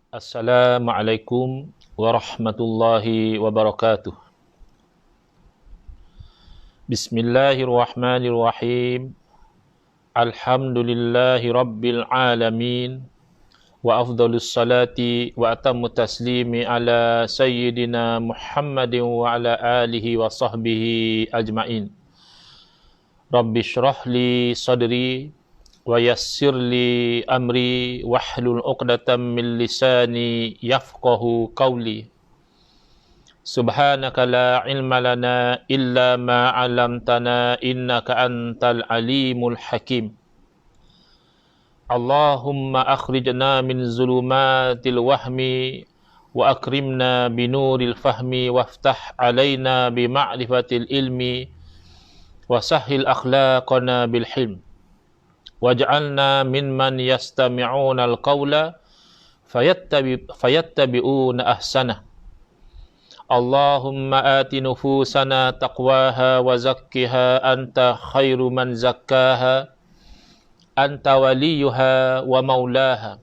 Assalamualaikum warahmatullahi wabarakatuh. Bismillahirrahmanirrahim. Alhamdulillahi rabbil alamin. Wa afdalus salati wa atammu taslimi ala sayyidina Muhammadin wa ala alihi wa sahbihi ajma'in. Rabbi syrah li sadri wa yassir li amri wahlul 'uqdatam min lisani yafqahu qawli. Subhanaka la ilma lana illa ma 'allamtana innaka antal alimul hakim. Allahumma akhrijna min zulumatil wahmi wa akrimna binuril fahmi waftah alaina bima'rifatil ilmi wa sahhil akhlaqana bil hilm. Waj'alna mimman yastami'una al-qawla fayattabi'una ahsana. Allahumma ati nufusana taqwaha wa zakkiha anta khairu man zakkaha anta waliyuha wa maulaha.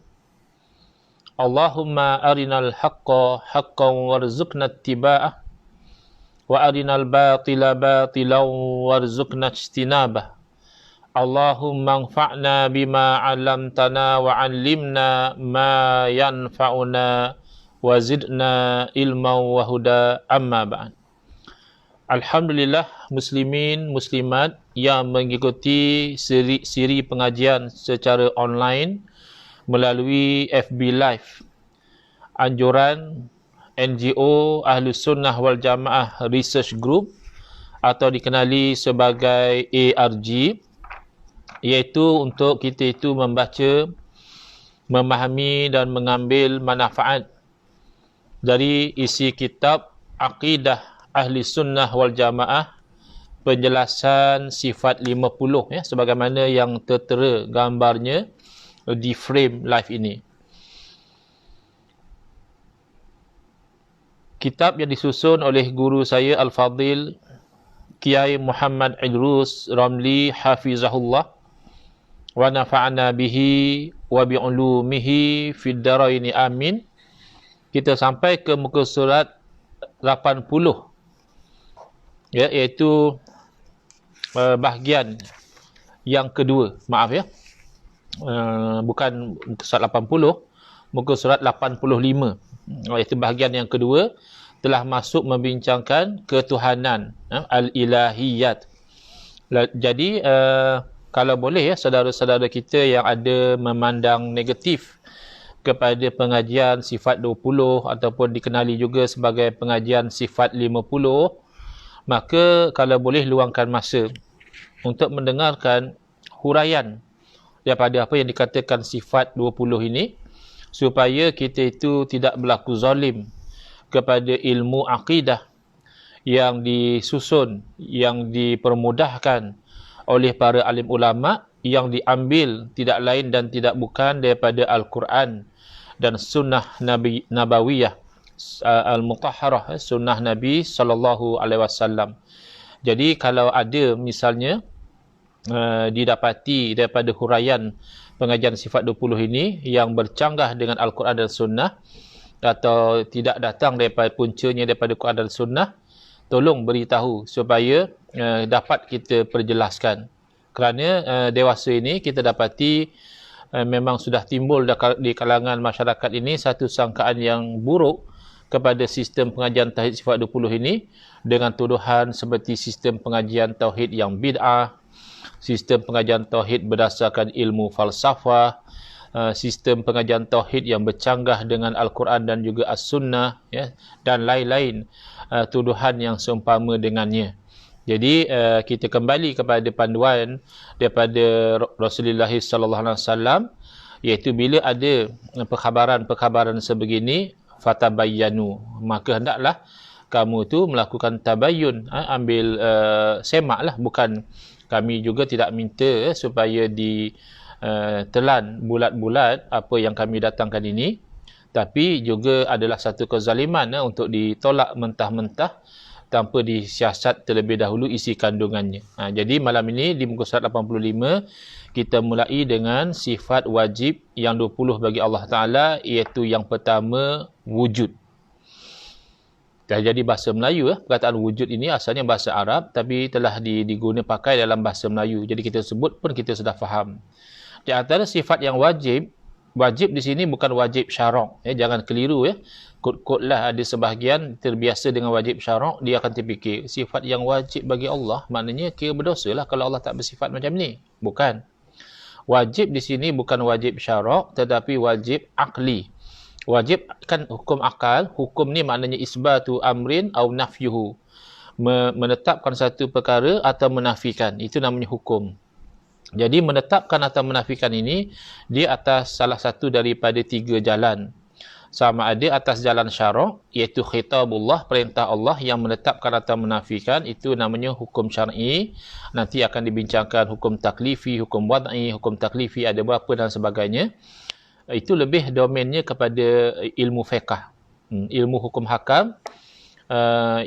Allahumma arinal haqqa haqqan warzuqna ittiba'ah wa arinal batila batilan warzuqna ijtinabah. Allahumma anfa'na bima 'allamtana wa 'allimna ma yanfa'una wa zidna ilman wa huda, amma ba'd. Alhamdulillah muslimin muslimat yang mengikuti siri pengajian secara online melalui FB Live anjuran NGO Ahlus Sunnah wal Jamaah Research Group atau dikenali sebagai ARG, iaitu untuk kita itu membaca, memahami dan mengambil manfaat dari isi kitab Aqidah Ahli Sunnah wal Jamaah, penjelasan sifat 50 ya, sebagaimana yang tertera gambarnya di frame live ini. Kitab yang disusun oleh guru saya Al-Fadhil Kiai Muhammad Idrus Ramli Hafizahullah wa nafa'ana bihi wa bi'ulumihi fid daraini amin. Kita sampai ke muka surat 80 ya, iaitu bahagian yang kedua, maaf ya, bukan muka surat 80, muka surat 85, iaitu bahagian yang kedua, telah masuk membincangkan ketuhanan, al-ilahiyat. Jadi kalau boleh ya, saudara-saudara kita yang ada memandang negatif kepada pengajian sifat 20 ataupun dikenali juga sebagai pengajian sifat 50, maka kalau boleh luangkan masa untuk mendengarkan huraian daripada apa yang dikatakan sifat 20 ini, supaya kita itu tidak berlaku zalim kepada ilmu akidah yang disusun, yang dipermudahkan oleh para alim ulama, yang diambil tidak lain dan tidak bukan daripada Al-Quran dan sunnah Nabawiyah Al-Mutahharah, sunnah Nabi SAW. Jadi kalau ada misalnya didapati daripada huraian pengajian sifat 20 ini yang bercanggah dengan Al-Quran dan sunnah, atau tidak datang daripada puncanya daripada Quran dan sunnah, tolong beritahu supaya dapat kita perjelaskan. Kerana dewasa ini kita dapati memang sudah timbul di kalangan masyarakat ini satu sangkaan yang buruk kepada sistem pengajian tauhid sifat 20 ini, dengan tuduhan seperti sistem pengajian tauhid yang bid'ah, sistem pengajian tauhid berdasarkan ilmu falsafah, sistem pengajian tauhid yang bercanggah dengan Al-Quran dan juga As-Sunnah ya, dan lain-lain tuduhan yang seumpama dengannya. Jadi kita kembali kepada panduan daripada Rasulullah sallallahu alaihi wasallam, iaitu bila ada perkhabaran-perkhabaran sebegini, fatabayyanu, maka hendaklah kamu tu melakukan tabayyun, ambil semaklah. Bukan, kami juga tidak minta supaya telan bulat-bulat apa yang kami datangkan ini, tapi juga adalah satu kezaliman untuk ditolak mentah-mentah tanpa disiasat terlebih dahulu isi kandungannya. Jadi malam ini di muka surat 85 kita mulai dengan sifat wajib yang 20 bagi Allah Ta'ala, iaitu yang pertama wujud. Dah jadi bahasa Melayu, perkataan wujud ini asalnya bahasa Arab tapi telah diguna pakai dalam bahasa Melayu. Jadi kita sebut pun kita sudah faham. Di antara sifat yang wajib di sini bukan wajib syarak. Jangan keliru Kod-kod lah ada sebahagian terbiasa dengan wajib syarak, dia akan terfikir sifat yang wajib bagi Allah maknanya kira berdosa lah kalau Allah tak bersifat macam ni. Bukan. Wajib di sini bukan wajib syarak tetapi wajib akli. Wajib kan hukum akal, hukum ni maknanya isbatu amrin au nafyuhu. Menetapkan satu perkara atau menafikan, itu namanya hukum. Jadi menetapkan atau menafikan ini dia atas salah satu daripada 3 jalan. Sama ada atas jalan syarak, iaitu khitabullah, perintah Allah yang menetapkan atau menafikan, itu namanya hukum syar'i. Nanti akan dibincangkan hukum taklifi, hukum wad'i, hukum taklifi ada berapa dan sebagainya. Itu lebih domainnya kepada ilmu fiqh. Ilmu hukum hakam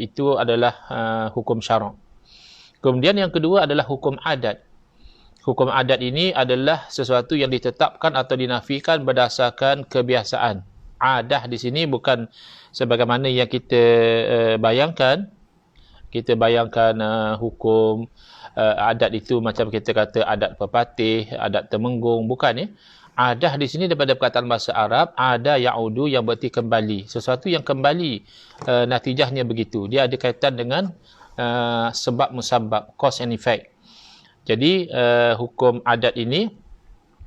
itu adalah hukum syarak. Kemudian yang kedua adalah hukum adat. Hukum adat ini adalah sesuatu yang ditetapkan atau dinafikan berdasarkan kebiasaan. Adah di sini bukan sebagaimana yang kita bayangkan. Kita bayangkan hukum adat itu macam kita kata adat pepatih, adat temenggung, bukan Adah di sini daripada perkataan bahasa Arab, ada ya'udu yang berarti kembali. Sesuatu yang kembali, natijahnya begitu. Dia ada kaitan dengan sebab musabab, cause and effect. Jadi hukum adat ini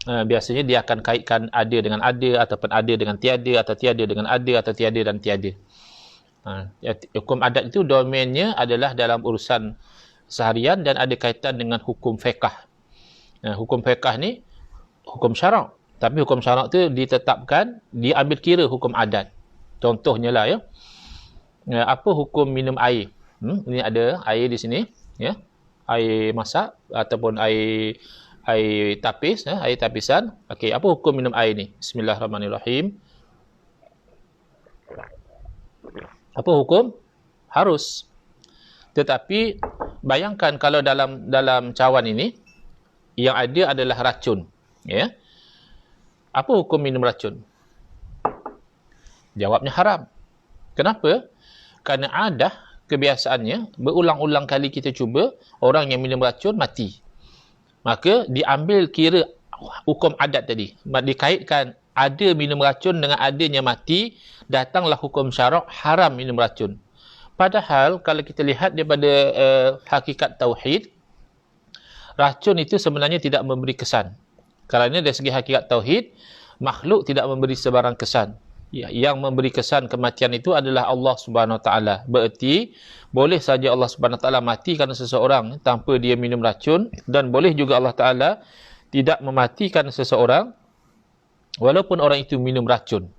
biasanya dia akan kaitkan ada dengan ada, ataupun ada dengan tiada, atau tiada dengan ada, atau tiada dan tiada. Hukum adat itu domainnya adalah dalam urusan seharian dan ada kaitan dengan hukum fiqh. Hukum fiqh ni hukum syarak. Tapi hukum syarak tu ditetapkan, diambil kira hukum adat. Contohnya lah apa hukum minum air? Ini ada air di sini, air masak ataupun air tapis, air tapisan. Okey, apa hukum minum air ni? Bismillahirrahmanirrahim. Apa hukum? Harus. Tetapi bayangkan kalau dalam cawan ini yang ada adalah racun, Apa hukum minum racun? Jawabnya haram. Kenapa? Kerana adah kebiasaannya berulang-ulang kali kita cuba, orang yang minum racun mati. Maka diambil kira hukum adat tadi. Dikaitkan ada minum racun dengan adanya mati, datanglah hukum syarak haram minum racun. Padahal kalau kita lihat daripada hakikat tauhid, racun itu sebenarnya tidak memberi kesan. Kerana dari segi hakikat tauhid, makhluk tidak memberi sebarang kesan. Yang memberi kesan kematian itu adalah Allah Subhanahu Wa Taala. Berarti boleh saja Allah Subhanahu Wa Taala matikan seseorang tanpa dia minum racun, dan boleh juga Allah Taala tidak mematikan seseorang walaupun orang itu minum racun.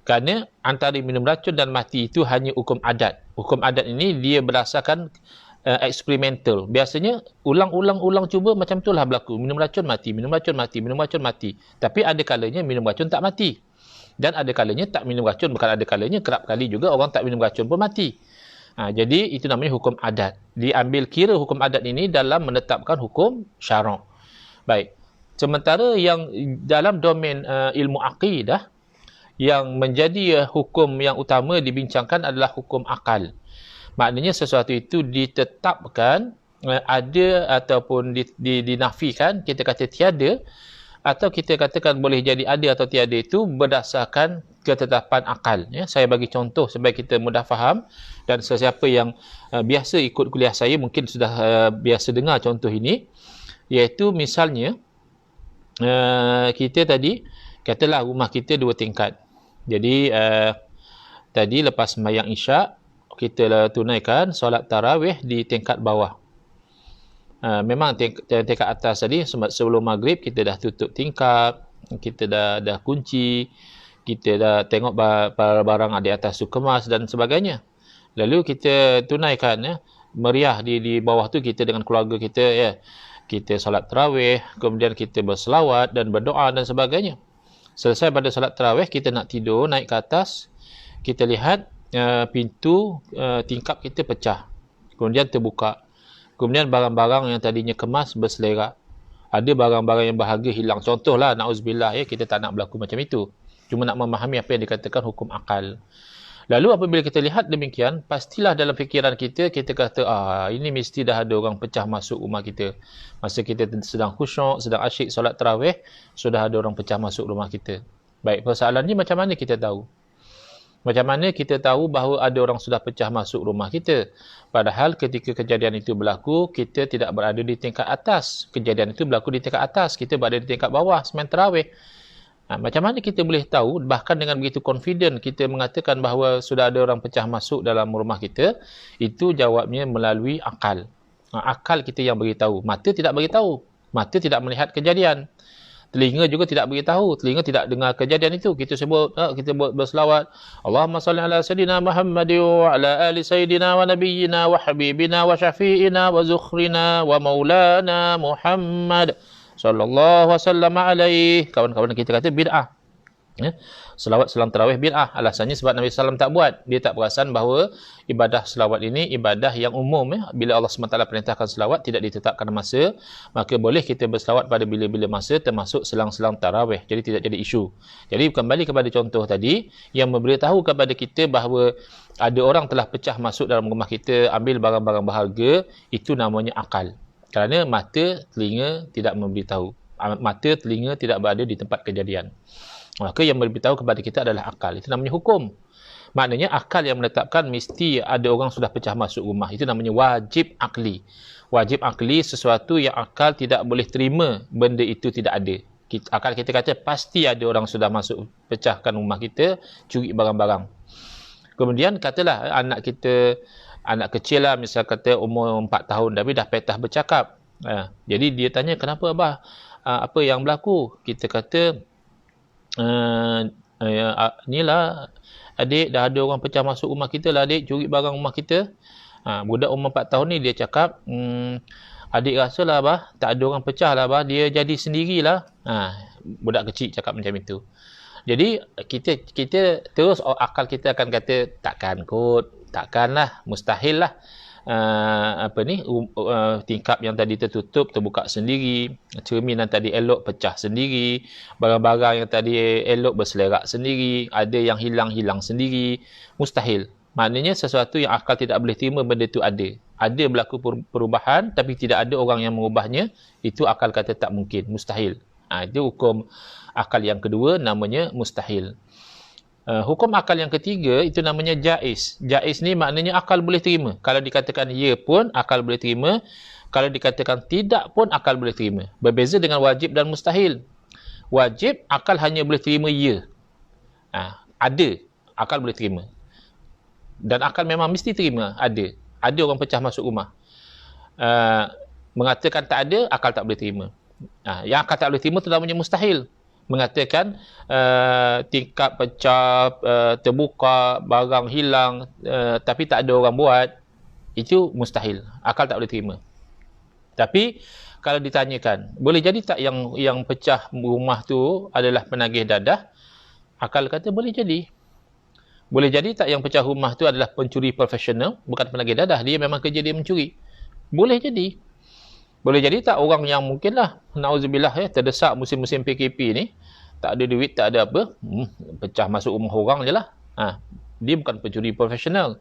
Kerana antara minum racun dan mati itu hanya hukum adat. Hukum adat ini dia berdasarkan eksperimental. Biasanya ulang cuba macam itulah berlaku. Minum racun mati, minum racun mati, minum racun mati. Tapi ada kalanya minum racun tak mati. Dan ada kalanya tak minum racun, bukan ada kalanya, kerap kali juga orang tak minum racun pun mati. Jadi itu namanya hukum adat. Diambil kira hukum adat ini dalam menetapkan hukum syarak. Baik. Sementara yang dalam domain ilmu akidah, yang menjadi hukum yang utama dibincangkan adalah hukum akal. Maknanya sesuatu itu ditetapkan, ada ataupun dinafikan, kita kata tiada, atau kita katakan boleh jadi ada atau tiada, itu berdasarkan ketetapan akal. Saya bagi contoh supaya kita mudah faham, dan sesiapa yang biasa ikut kuliah saya mungkin sudah biasa dengar contoh ini, iaitu misalnya kita tadi, katalah rumah kita 2 tingkat. Jadi tadi lepas sembahyang isyak, kita tunaikan solat tarawih di tingkat bawah. Memang tingkat atas tadi sebelum maghrib kita dah tutup tingkap, kita dah kunci, kita dah tengok barang di atas tu kemas dan sebagainya. Lalu kita tunaikan meriah di bawah tu, kita dengan keluarga kita kita solat tarawih, kemudian kita berselawat dan berdoa dan sebagainya. Selesai pada solat tarawih, kita nak tidur, naik ke atas, kita lihat pintu tingkap kita pecah. kemudian terbuka. Kemudian barang-barang yang tadinya kemas berselerak. Ada barang-barang yang berharga hilang. Contohlah, na'udzubillah, kita tak nak berlaku macam itu. Cuma nak memahami apa yang dikatakan hukum akal. Lalu apabila kita lihat demikian, pastilah dalam fikiran kita, kita kata, ini mesti dah ada orang pecah masuk rumah kita. Masa kita sedang khusyuk, sedang asyik solat tarawih, sudah ada orang pecah masuk rumah kita. Baik, persoalannya macam mana kita tahu? Macam mana kita tahu bahawa ada orang sudah pecah masuk rumah kita? Padahal ketika kejadian itu berlaku, kita tidak berada di tingkat atas. Kejadian itu berlaku di tingkat atas. Kita berada di tingkat bawah, semain tarawih. Macam mana kita boleh tahu, bahkan dengan begitu confident kita mengatakan bahawa sudah ada orang pecah masuk dalam rumah kita? Itu jawabnya melalui akal. Akal kita yang beritahu. Mata tidak beritahu. Mata tidak melihat kejadian. Telinga juga tidak beritahu. Telinga tidak dengar kejadian itu. Kita sebut, kita buat berselawat. Allahumma salli ala sayyidina Muhammad wa ala ali sayyidina wa nabiyyina wa habibina wa syafi'ina wa zukhrina wa maulana Muhammad sallallahu wasallam alaih. Kawan-kawan kita kata bid'ah. Selawat salam tarawih bid'ah. Alasannya sebab Nabi SAW tak buat. Dia tak perasan bahawa ibadah selawat ini ibadah yang umum. Bila Allah SWT perintahkan selawat, tidak ditetapkan masa, maka boleh kita berselawat pada bila-bila masa, termasuk selang-selang tarawih. Jadi tidak jadi isu. Jadi kembali kepada contoh tadi, yang memberitahu kepada kita bahawa ada orang telah pecah masuk dalam rumah kita, ambil barang-barang berharga, itu namanya akal. Kerana mata, telinga tidak memberitahu. Mata, telinga tidak berada di tempat kejadian. Maka yang memberitahu kepada kita adalah akal. Itu namanya hukum. Maknanya akal yang menetapkan mesti ada orang sudah pecah masuk rumah. Itu namanya wajib akli. Wajib akli sesuatu yang akal tidak boleh terima benda itu tidak ada. Akal kita kata pasti ada orang sudah masuk pecahkan rumah kita, curi barang-barang. Kemudian katalah anak kita, anak kecil lah, misal kata umur 4 tahun tapi dah petah bercakap. Jadi dia tanya, kenapa abah? Apa yang berlaku? Kita kata, inilah adik, dah ada orang pecah masuk rumah kita lah adik, curi barang rumah kita. Budak umur 4 tahun ni dia cakap, adik rasa lah abah, tak ada orang pecah lah abah, dia jadi sendirilah. Budak kecil cakap macam itu. Jadi kita terus akal kita akan kata, takkanlah, mustahil lah. Tingkap yang tadi tertutup terbuka sendiri, cermin yang tadi elok pecah sendiri, barang-barang yang tadi elok berselerak sendiri, ada yang hilang sendiri. Mustahil. Maknanya sesuatu yang akal tidak boleh terima benda itu ada berlaku perubahan tapi tidak ada orang yang mengubahnya, itu akal kata tak mungkin, mustahil. Itu hukum akal yang kedua, namanya mustahil. Hukum akal yang ketiga itu namanya jaiz. Jaiz ni maknanya akal boleh terima. Kalau dikatakan ya pun akal boleh terima. Kalau dikatakan tidak pun akal boleh terima. Berbeza dengan wajib dan mustahil. Wajib akal hanya boleh terima ya. Ada, akal boleh terima. Dan akal memang mesti terima ada. Ada orang pecah masuk rumah. Mengatakan tak ada, akal tak boleh terima. Yang akal tak boleh terima itu namanya mustahil. Mengatakan tingkap pecah, terbuka, barang hilang, tapi tak ada orang buat, itu mustahil. Akal tak boleh terima. Tapi kalau ditanyakan, boleh jadi tak yang pecah rumah tu adalah penagih dadah? Akal kata boleh jadi. Boleh jadi tak yang pecah rumah tu adalah pencuri profesional, bukan penagih dadah, dia memang kerja dia mencuri? Boleh jadi. Boleh jadi tak orang yang mungkinlah, na'udzubillah terdesak musim-musim PKP ni, tak ada duit, tak ada apa, pecah masuk rumah orang je lah. Dia bukan pencuri profesional,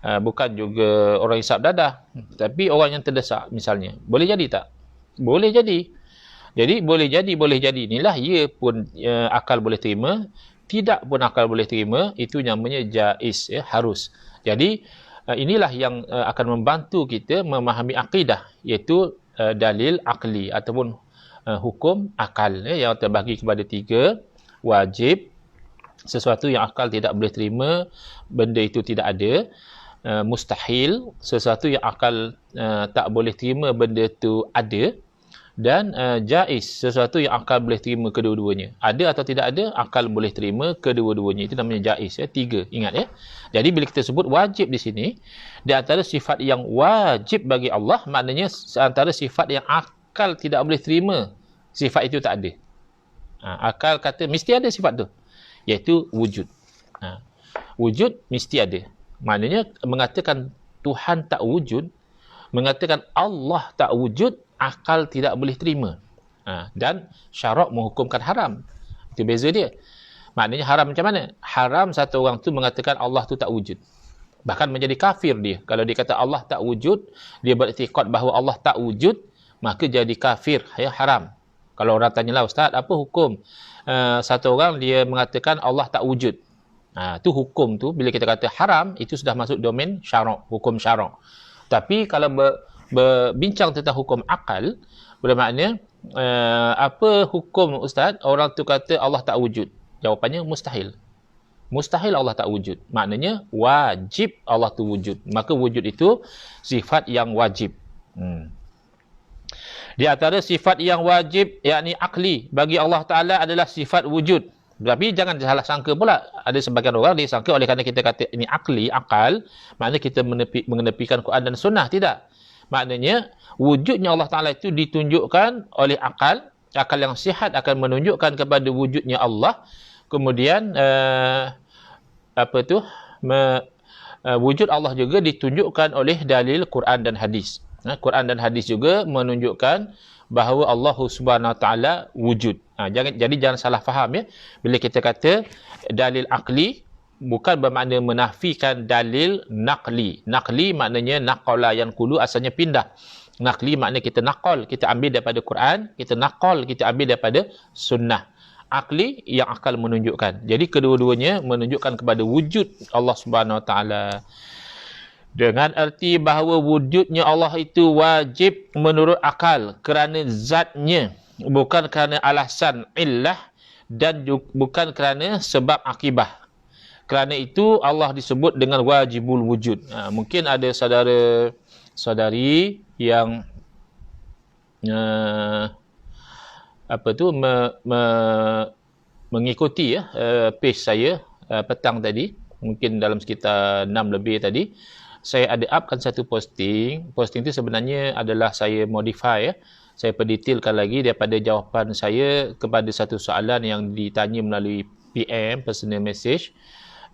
bukan juga orang hisap dadah, tapi orang yang terdesak misalnya. Boleh jadi tak? Boleh jadi. Jadi boleh jadi. Inilah ia pun akal boleh terima, tidak pun akal boleh terima, itu namanya jaiz, harus. Jadi inilah yang akan membantu kita memahami akidah, iaitu dalil akli ataupun hukum akal yang terbahagi kepada 3. Wajib, sesuatu yang akal tidak boleh terima, benda itu tidak ada. Mustahil, sesuatu yang akal tak boleh terima, benda itu ada. Dan jaiz, sesuatu yang akal boleh terima kedua-duanya. Ada atau tidak ada, akal boleh terima kedua-duanya. Itu namanya jaiz. 3, ingat ya. Jadi bila kita sebut wajib di sini, di antara sifat yang wajib bagi Allah, maknanya antara sifat yang akal tidak boleh terima, sifat itu tak ada. Akal kata mesti ada sifat tu, iaitu wujud. Wujud mesti ada. Maknanya mengatakan Tuhan tak wujud, mengatakan Allah tak wujud, akal tidak boleh terima. Dan syarak menghukumkan haram. Itu beza dia. Maknanya haram macam mana? Haram satu orang tu mengatakan Allah tu tak wujud. Bahkan menjadi kafir dia. Kalau dia kata Allah tak wujud, dia beriktikad bahawa Allah tak wujud, maka jadi kafir, ya, haram. Kalau orang tanyalah, Ustaz, apa hukum satu orang dia mengatakan Allah tak wujud? Tu hukum tu, bila kita kata haram, itu sudah masuk domain syarak, hukum syarak. Tapi kalau berbincang tentang hukum akal, bermakna apa hukum, Ustaz, orang tu kata Allah tak wujud? Jawapannya mustahil. Mustahil Allah tak wujud. Maknanya wajib Allah tu wujud. Maka wujud itu sifat yang wajib. Di antara sifat yang wajib, yakni akli, bagi Allah Ta'ala adalah sifat wujud. Tapi jangan salah sangka pula. Ada sebagian orang dia sangka oleh kerana kita kata ini akli, akal, maknanya kita mengenepikan Quran dan Sunnah. Tidak. Maknanya wujudnya Allah Ta'ala itu ditunjukkan oleh akal. Akal yang sihat akan menunjukkan kepada wujudnya Allah. Kemudian wujud Allah juga ditunjukkan oleh dalil Quran dan hadis. Quran dan hadis juga menunjukkan bahawa Allah Subhanahu Wa Taala wujud. Jadi jangan salah faham, ya. Bila kita kata dalil akli, bukan bermakna menafikan dalil naqli. Naqli maknanya naqala yanqulu, asalnya pindah. Naqli makna kita naqal, kita ambil daripada Quran, kita naqal, kita ambil daripada sunnah. Akli yang akal menunjukkan. Jadi kedua-duanya menunjukkan kepada wujud Allah Subhanahu Wa Taala. Dengan erti bahawa wujudnya Allah itu wajib menurut akal kerana zatnya, bukan kerana alasan illah, dan bukan kerana sebab akibah. Kerana itu Allah disebut dengan wajibul wujud. Mungkin ada saudara-saudari yang mengikuti page saya petang tadi, mungkin dalam sekitar 6 lebih tadi, saya ada upkan satu posting. Posting itu sebenarnya adalah saya modify, saya perdetailkan lagi daripada jawapan saya kepada satu soalan yang ditanya melalui PM, personal message,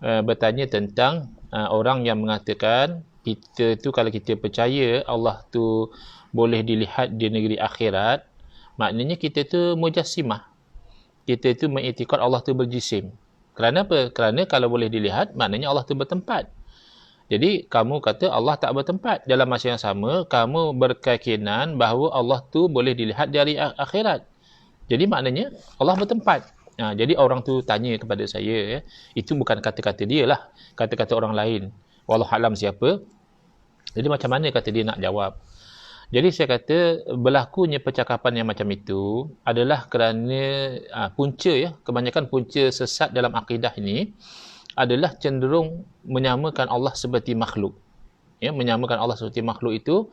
bertanya tentang orang yang mengatakan kita tu, kalau kita percaya Allah tu boleh dilihat di negeri akhirat, maknanya kita tu mujassimah. Kita tu mengiktikad Allah tu berjisim. Kerana apa? Kerana kalau boleh dilihat, maknanya Allah tu bertempat. Jadi, kamu kata Allah tak bertempat. Dalam masa yang sama, kamu berkeyakinan bahawa Allah tu boleh dilihat di hari akhirat. Jadi, maknanya Allah bertempat. Jadi, orang tu tanya kepada saya, ya, itu bukan kata-kata dia lah. Kata-kata orang lain. Wallahualam siapa. Jadi, macam mana kata dia nak jawab? Jadi saya kata berlakunya percakapan yang macam itu adalah kerana punca, ya, kebanyakan punca sesat dalam akidah ini adalah cenderung menyamakan Allah seperti makhluk. Ya, menyamakan Allah seperti makhluk itu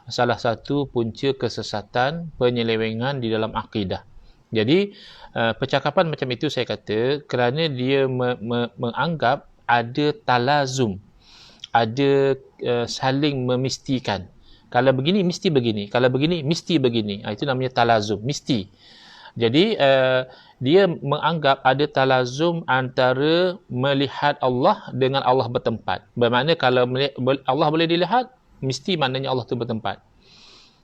salah satu punca kesesatan, penyelewengan di dalam akidah. Jadi percakapan macam itu saya kata kerana dia menganggap ada talazum, ada saling memistikan. Kalau begini, mesti begini. Kalau begini, mesti begini. Itu namanya talazum, mesti. Jadi, dia menganggap ada talazum antara melihat Allah dengan Allah bertempat. Bermakna kalau Allah boleh dilihat, mesti maknanya Allah itu bertempat.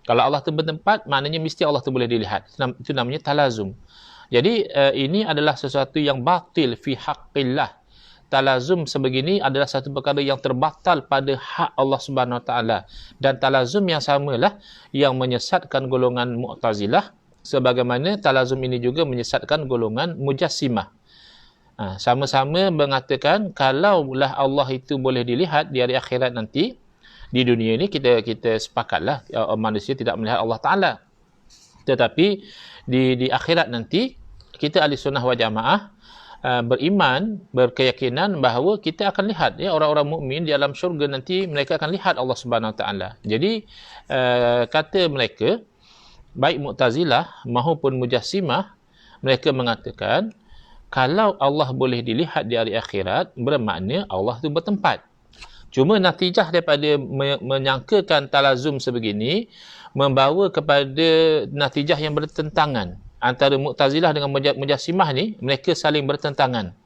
Kalau Allah itu bertempat, maknanya mesti Allah itu boleh dilihat. Itu namanya talazum. Jadi, ini adalah sesuatu yang batil fi haqqillah. Talazum sebegini adalah satu perkara yang terbatal pada hak Allah Subhanahu Wa Taala, dan talazum yang samalah yang menyesatkan golongan Mu'tazilah, sebagaimana talazum ini juga menyesatkan golongan Mujassimah. Sama-sama mengatakan kalaulah Allah itu boleh dilihat di hari akhirat nanti, di dunia ini kita sepakatlah manusia tidak melihat Allah Taala, tetapi di akhirat nanti kita ahli sunnah wal jamaah beriman, berkeyakinan bahawa kita akan lihat, ya, orang-orang mukmin di alam syurga nanti mereka akan lihat Allah Subhanahu Wa Taala. Jadi kata mereka, baik Mu'tazilah maupun Mujassimah, mereka mengatakan kalau Allah boleh dilihat di hari akhirat, bermakna Allah itu bertempat. Cuma natijah daripada menyangkakan talazum sebegini membawa kepada natijah yang bertentangan. Antara Mu'tazilah dengan Mujassimah ni, mereka saling bertentangan.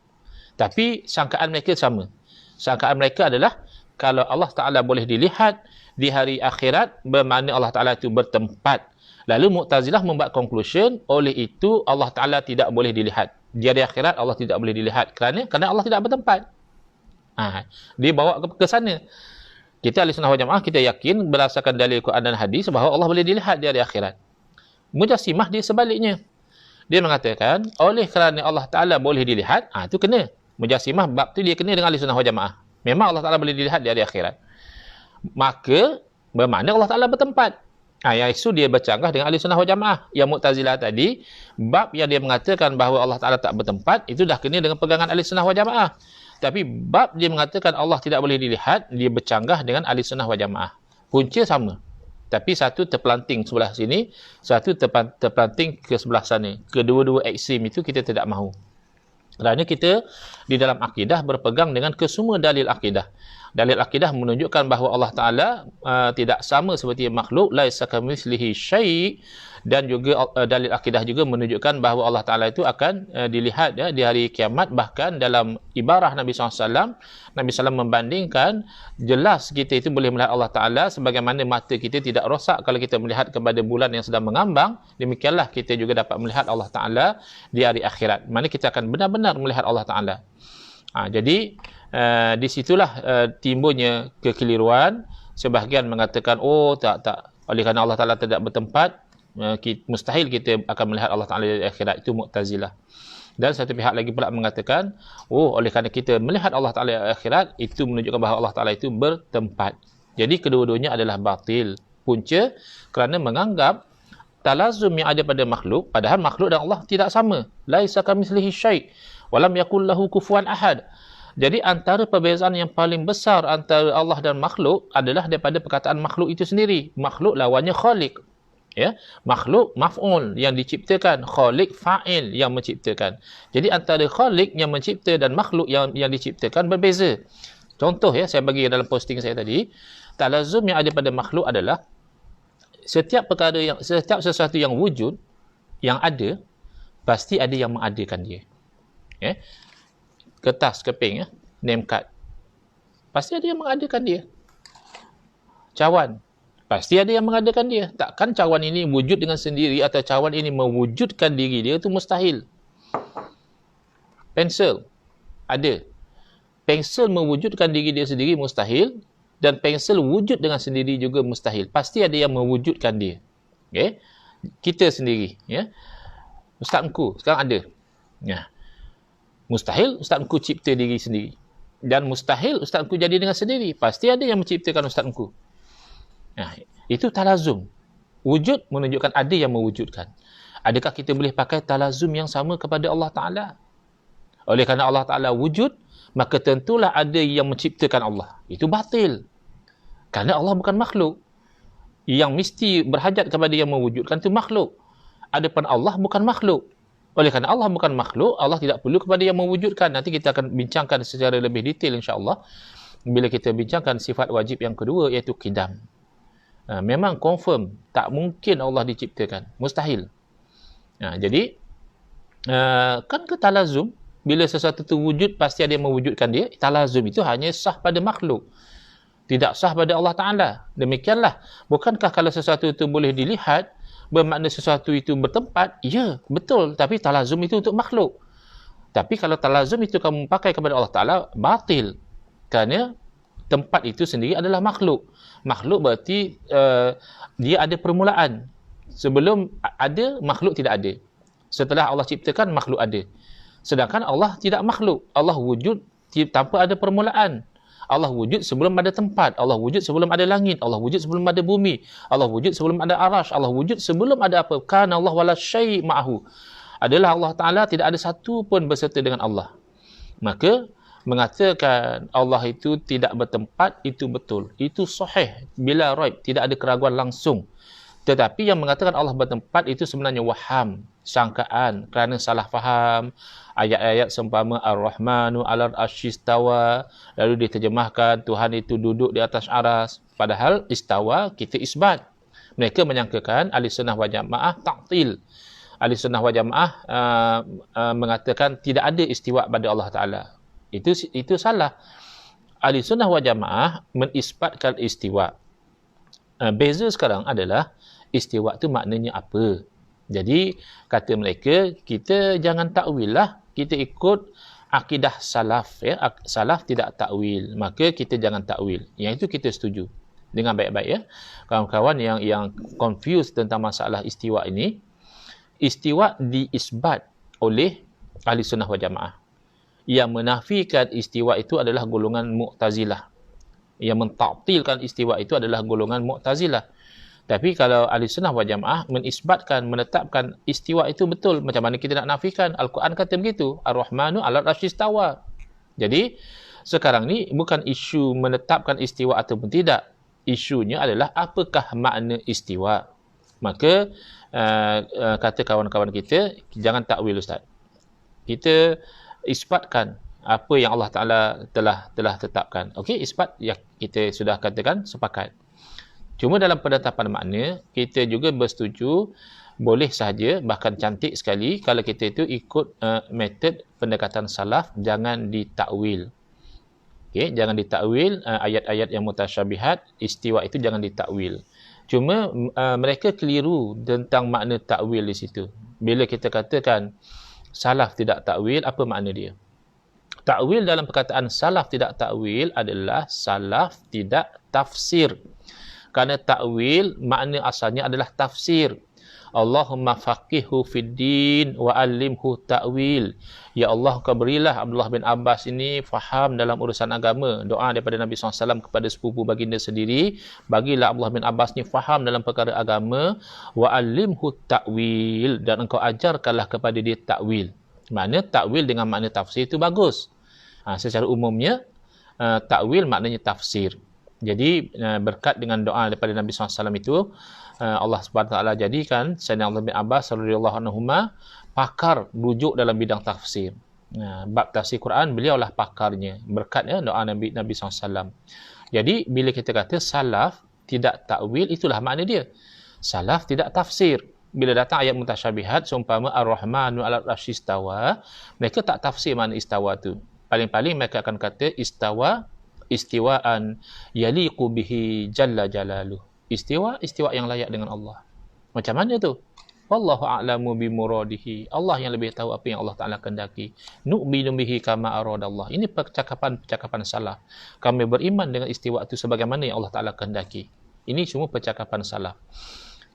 Tapi sangkaan mereka sama. Sangkaan mereka adalah kalau Allah Ta'ala boleh dilihat di hari akhirat, bermakna Allah Ta'ala itu bertempat. Lalu Mu'tazilah membuat conclusion, oleh itu Allah Ta'ala tidak boleh dilihat. Di hari akhirat Allah tidak boleh dilihat. Kerana Allah tidak bertempat. Dia bawa ke sana. Kita Ahli Sunnah wal Jamaah, kita yakin berdasarkan dalil Quran dan hadis bahawa Allah boleh dilihat di hari akhirat. Mujassimah dia sebaliknya. Dia mengatakan, oleh kerana Allah Ta'ala boleh dilihat, itu kena. Mujassimah bab tu dia kena dengan Ahli Sunnah wal Jamaah. Memang Allah Ta'ala boleh dilihat di hari akhirat. Maka, bermakna Allah Ta'ala bertempat. Yang itu dia bercanggah dengan Ahli Sunnah wal Jamaah. Yang Mu'tazilah tadi, bab yang dia mengatakan bahawa Allah Ta'ala tak bertempat, itu dah kena dengan pegangan Ahli Sunnah wal Jamaah. Tapi bab dia mengatakan Allah tidak boleh dilihat, dia bercanggah dengan Ahli Sunnah wal Jamaah. Punca sama. Tapi satu terpelanting sebelah sini, satu terpelanting ke sebelah sana. Kedua-dua ekstrim itu kita tidak mahu. Kerana kita di dalam akidah berpegang dengan kesemua dalil akidah. Dalil akidah menunjukkan bahawa Allah Ta'ala tidak sama seperti makhluk, laisa kamitslihi syai', dan juga dalil akidah juga menunjukkan bahawa Allah Ta'ala itu akan dilihat di hari kiamat. Bahkan dalam ibarah Nabi SAW, Nabi SAW membandingkan, jelas kita itu boleh melihat Allah Ta'ala sebagaimana mata kita tidak rosak kalau kita melihat kepada bulan yang sedang mengambang. Demikianlah kita juga dapat melihat Allah Ta'ala di hari akhirat, mana kita akan benar-benar melihat Allah Ta'ala. Jadi di situlah timbulnya kekeliruan. Sebahagian mengatakan, tak, oleh kerana Allah Ta'ala tidak bertempat, mustahil kita akan melihat Allah Ta'ala di akhirat. Itu Mu'tazilah. Dan satu pihak lagi pula mengatakan, oleh kerana kita melihat Allah Ta'ala di akhirat, itu menunjukkan bahawa Allah Ta'ala itu bertempat. Jadi kedua-duanya adalah batil. Punca kerana menganggap talazum yang ada pada makhluk, padahal makhluk dan Allah tidak sama. Laisa kamitslihi syai' walam yakul lahu kufuwan ahad. Jadi antara perbezaan yang paling besar antara Allah dan makhluk adalah daripada perkataan makhluk itu sendiri. Makhluk lawannya khaliq. Ya, makhluk maf'ul yang diciptakan, khaliq fa'il yang menciptakan. Jadi antara khaliq yang mencipta dan makhluk yang diciptakan berbeza. Contoh saya bagi dalam posting saya tadi, talazum yang ada pada makhluk adalah setiap sesuatu yang wujud, yang ada, pasti ada yang mengadakan dia. Kertas keping, name card, pasti ada yang mengadakan dia. Cawan, pasti ada yang mengadakan dia. Takkan cawan ini wujud dengan sendiri atau cawan ini mewujudkan diri dia, itu mustahil. Pensel, ada. Pensel mewujudkan diri dia sendiri mustahil, dan pensel wujud dengan sendiri juga mustahil. Pasti ada yang mewujudkan dia. Kita sendiri, Ustaz Engku sekarang ada. Mustahil Ustaz Engku cipta diri sendiri. Dan mustahil Ustaz Engku jadi dengan sendiri. Pasti ada yang menciptakan Ustaz Engku. Itu talazum. Wujud menunjukkan ada yang mewujudkan. Adakah kita boleh pakai talazum yang sama kepada Allah Ta'ala? Oleh kerana Allah Ta'ala wujud, maka tentulah ada yang menciptakan Allah. Itu batil. Kerana Allah bukan makhluk. Yang mesti berhajat kepada yang mewujudkan itu makhluk. Adapun Allah bukan makhluk. Oleh kerana Allah bukan makhluk, Allah tidak perlu kepada yang mewujudkan. Nanti kita akan bincangkan secara lebih detail insya-Allah bila kita bincangkan sifat wajib yang kedua, iaitu qidam. Memang confirm tak mungkin Allah diciptakan, mustahil. Jadi kan ke talazum, bila sesuatu itu wujud pasti ada yang mewujudkan dia. Talazum itu hanya sah pada makhluk, tidak sah pada Allah Ta'ala. Demikianlah, bukankah kalau sesuatu itu boleh dilihat bermakna sesuatu itu bertempat? Ya, betul. Tapi talazum itu untuk makhluk. Tapi kalau talazum itu kamu pakai kepada Allah Ta'ala, batil. Kerana tempat itu sendiri adalah makhluk. Makhluk berarti dia ada permulaan. Sebelum ada, makhluk tidak ada. Setelah Allah ciptakan, makhluk ada. Sedangkan Allah tidak makhluk. Allah wujud tanpa ada permulaan. Allah wujud sebelum ada tempat. Allah wujud sebelum ada langit. Allah wujud sebelum ada bumi. Allah wujud sebelum ada arash. Allah wujud sebelum ada apa? Kana Allah wala syai' ma'ahu. Adalah Allah Ta'ala, tidak ada satu pun berserta dengan Allah. Maka mengatakan Allah itu tidak bertempat, itu betul. Itu sahih. Bila raib, tidak ada keraguan langsung. Tetapi yang mengatakan Allah bertempat itu sebenarnya waham, sangkaan, kerana salah faham. Ayat-ayat seumpama Ar-Rahmanu 'alal 'arsy istawa, lalu diterjemahkan Tuhan itu duduk di atas aras. Padahal istawa kita isbat. Mereka menyangkakan Ahli Sunnah wal Jamaah ta'til. Ahli Sunnah wal Jamaah mengatakan tidak ada istiwa pada Allah Ta'ala. Itu salah. Ahli Sunnah wal Jamaah menisbatkan istiwa. Beza sekarang adalah istiwa tu maknanya apa. Jadi kata mereka, kita jangan takwil lah, kita ikut akidah salaf ya. Salaf tidak takwil, maka kita jangan takwil. Yang itu kita setuju dengan baik-baik ya. Kawan-kawan yang confused tentang masalah istiwa ini, istiwa diisbat oleh Ahli Sunnah wal Jamaah. Yang menafikan istiwa itu adalah golongan Mu'tazilah. Yang mentaktilkan istiwa itu adalah golongan Mu'tazilah. Tapi kalau Ahli Sunnah wal Jamaah menisbatkan, menetapkan istiwa itu betul, macam mana kita nak nafikan? Al-Quran kata begitu, Ar-Rahmanu 'alal 'arsy istawa. Jadi sekarang ni bukan isu menetapkan istiwa ataupun tidak. Isunya adalah apakah makna istiwa. Maka kata kawan-kawan kita, jangan takwil Ustaz. Kita isbatkan apa yang Allah Ta'ala telah tetapkan. Okey, isbat ya, kita sudah katakan sepakat. Cuma dalam penetapan makna, kita juga bersetuju, boleh sahaja, bahkan cantik sekali kalau kita itu ikut metod pendekatan salaf, jangan ditakwil. Okay, jangan ditakwil ayat-ayat yang mutasyabihat, istiwa itu jangan ditakwil. Cuma mereka keliru tentang makna takwil di situ. Bila kita katakan salaf tidak takwil, apa makna dia? Takwil dalam perkataan salaf tidak takwil adalah salaf tidak tafsir. Kerana takwil makna asalnya adalah tafsir. Allahumma faqihhu fid din wa allimhu ta'wil. Ya Allah, kau berilah Abdullah bin Abbas ini faham dalam urusan agama. Doa daripada Nabi SAW kepada sepupu baginda sendiri, bagilah Abdullah bin Abbas ni faham dalam perkara agama, wa allimhu ta'wil, dan engkau ajarkanlah kepada dia ta'wil. Makna takwil dengan makna tafsir itu bagus. Secara umumnya takwil maknanya tafsir. Jadi berkat dengan doa daripada Nabi SAW itu, Allah SWT jadikan Sayyidina Abdullah bin Abbas radhiyallahu anhuma pakar rujuk dalam bidang tafsir. Bab tafsir Quran, beliaulah pakarnya, berkat doa Nabi SAW. Jadi bila kita kata salaf tidak takwil, itulah makna dia. Salaf tidak tafsir. Bila datang ayat mutasyabihat, seumpama Ar-Rahmanu 'alal 'arsy istawa, mereka tak tafsir makna istawa tu. Paling-paling mereka akan kata istawa istiwaan yaliqu bihi jalla jalaluh. Istiwa yang layak dengan Allah. Macam mana tu? Wallahu a'lamu bimuradihi. Allah yang lebih tahu apa yang Allah Ta'ala kehendaki. Nu'minu bihi kama aradallah. Ini percakapan salaf. Kami beriman dengan istiwa itu sebagaimana yang Allah Ta'ala kehendaki. Ini semua percakapan salaf.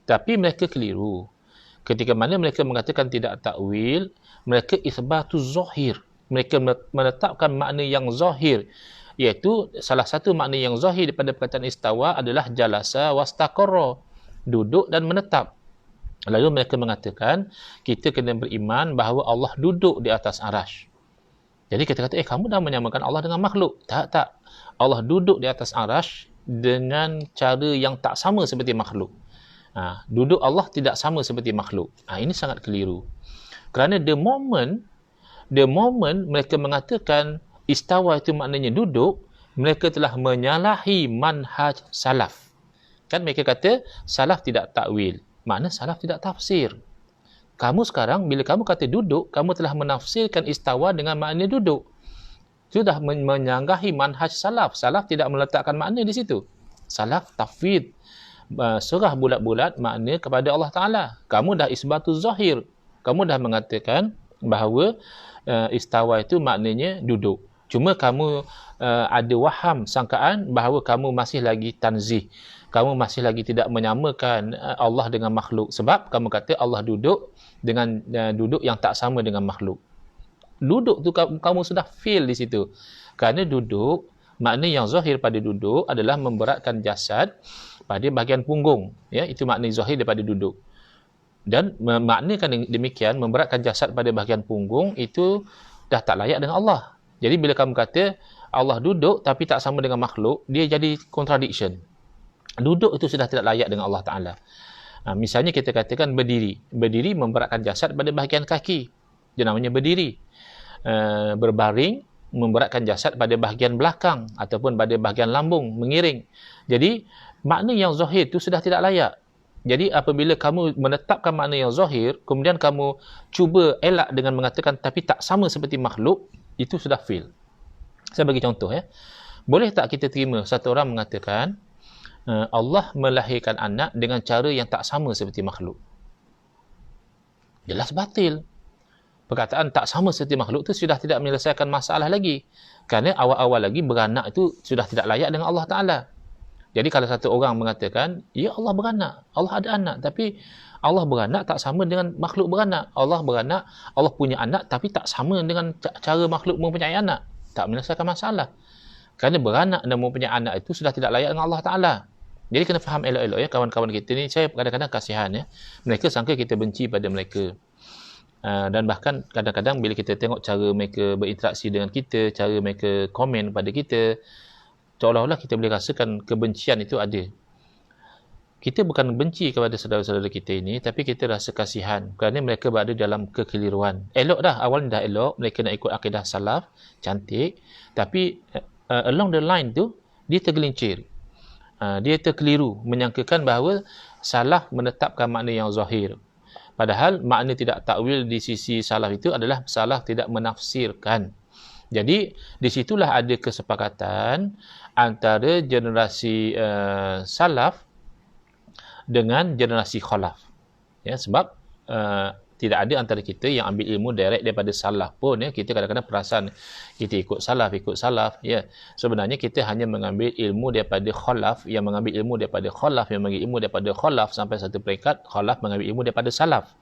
Tapi mereka keliru. Ketika mana mereka mengatakan tidak takwil, mereka isbatuz zahir. Mereka menetapkan makna yang zahir. Iaitu salah satu makna yang zahir daripada perkataan istawa adalah jalasa wastaqarra, duduk dan menetap. Lalu mereka mengatakan kita kena beriman bahawa Allah duduk di atas arasy. Jadi kita kata kamu dah menyamakan Allah dengan makhluk. Tak. Allah duduk di atas arasy dengan cara yang tak sama seperti makhluk. Duduk Allah tidak sama seperti makhluk. Ini sangat keliru. Kerana the moment mereka mengatakan istawa itu maknanya duduk, mereka telah menyalahi manhaj salaf. Kan mereka kata salaf tidak takwil. Makna salaf tidak tafsir. Kamu sekarang bila kamu kata duduk, kamu telah menafsirkan istawa dengan makna duduk. Sudah menyanggahi manhaj salaf. Salaf tidak meletakkan makna di situ. Salaf tafwid, serah bulat-bulat makna kepada Allah Ta'ala. Kamu dah isbatuz zahir. Kamu dah mengatakan bahawa istawa itu maknanya duduk. Cuma kamu ada waham, sangkaan bahawa kamu masih lagi tanzih. Kamu masih lagi tidak menyamakan Allah dengan makhluk. Sebab kamu kata Allah duduk dengan duduk yang tak sama dengan makhluk. Duduk tu kamu sudah fail di situ. Kerana duduk, makna yang zahir pada duduk adalah memberatkan jasad pada bahagian punggung. Ya, itu makna zahir daripada duduk. Dan maknakan demikian, memberatkan jasad pada bahagian punggung, itu dah tak layak dengan Allah. Jadi bila kamu kata Allah duduk tapi tak sama dengan makhluk, dia jadi contradiction. Duduk itu sudah tidak layak dengan Allah Ta'ala. Misalnya kita katakan berdiri. Berdiri memberatkan jasad pada bahagian kaki. Dia namanya berdiri. Berbaring memberatkan jasad pada bahagian belakang ataupun pada bahagian lambung, mengiring. Jadi makna yang zahir itu sudah tidak layak. Jadi apabila kamu menetapkan makna yang zahir, kemudian kamu cuba elak dengan mengatakan tapi tak sama seperti makhluk, itu sudah fail. Saya bagi contoh ya. Boleh tak kita terima satu orang mengatakan Allah melahirkan anak dengan cara yang tak sama seperti makhluk? Jelas batil. Perkataan tak sama seperti makhluk tu sudah tidak menyelesaikan masalah lagi. Kerana awal-awal lagi beranak itu sudah tidak layak dengan Allah Ta'ala. Jadi kalau satu orang mengatakan, ya Allah beranak, Allah ada anak, tapi Allah beranak tak sama dengan makhluk beranak. Allah beranak, Allah punya anak, tapi tak sama dengan cara makhluk mempunyai anak. Tak menyelesaikan masalah. Kerana beranak dan mempunyai anak itu sudah tidak layak dengan Allah Ta'ala. Jadi kena faham elok-elok ya, kawan-kawan kita ni, saya kadang-kadang kasihan ya. Mereka sangka kita benci pada mereka. Dan bahkan kadang-kadang bila kita tengok cara mereka berinteraksi dengan kita, cara mereka komen pada kita, seolah-olah kita boleh rasakan kebencian itu ada. Kita bukan benci kepada saudara-saudara kita ini, tapi kita rasa kasihan kerana mereka berada dalam kekeliruan. Elok dah, awalnya dah elok, mereka nak ikut akidah salaf, cantik, tapi along the line tu, dia tergelincir. Dia terkeliru, menyangkakan bahawa salaf menetapkan makna yang zahir. Padahal makna tidak takwil di sisi salaf itu adalah salaf tidak menafsirkan. Jadi di situlah ada kesepakatan antara generasi salaf dengan generasi khalaf. Ya, sebab tidak ada antara kita yang ambil ilmu direct daripada salaf pun ya. Kita kadang-kadang perasan kita ikut salaf ya. Sebenarnya kita hanya mengambil ilmu daripada khalaf, yang mengambil ilmu daripada khalaf, yang mengambil ilmu daripada khalaf sampai satu peringkat khalaf mengambil ilmu daripada salaf.